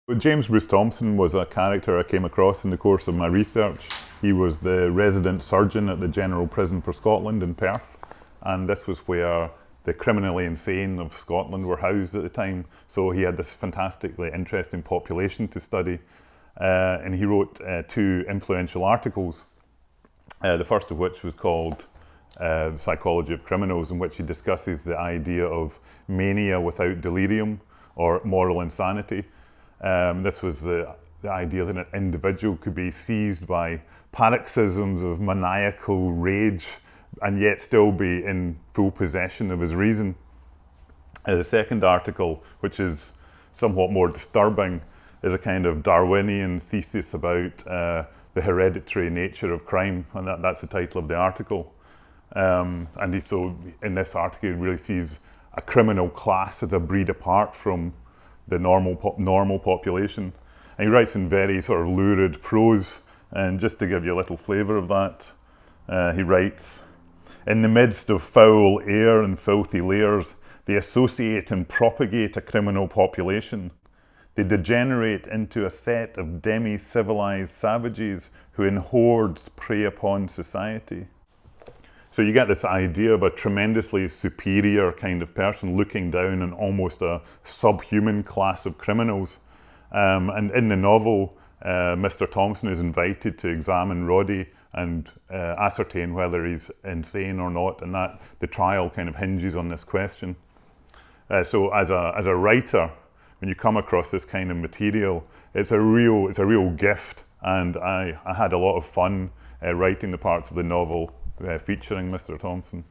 Well, James Bruce Thomson was a character I came across in the course of my research. He was the resident surgeon at the General Prison for Scotland in Perth, and this was where the criminally insane of Scotland were housed at the time. So he had this fantastically interesting population to study, and he wrote two influential articles, the first of which was called Psychology of Criminals, in which he discusses the idea of mania without delirium, or moral insanity. This was the idea that an individual could be seized by paroxysms of maniacal rage and yet still be in full possession of his reason. The second article, which is somewhat more disturbing, is a kind of Darwinian thesis about the hereditary nature of crime, and that's the title of the article. So in this article, he really sees a criminal class as a breed apart from the normal population. And he writes in very sort of lurid prose, and just to give you a little flavour of that, he writes, "In the midst of foul air and filthy layers, they associate and propagate a criminal population. They degenerate into a set of demi-civilized savages who in hordes prey upon society." So you get this idea of a tremendously superior kind of person looking down on almost a subhuman class of criminals. And in the novel, Mr. Thompson is invited to examine Roddy and ascertain whether he's insane or not, and that the trial kind of hinges on this question. So as a writer, when you come across this kind of material, it's a real gift, and I had a lot of fun writing the parts of the novel featuring Mr. Thompson.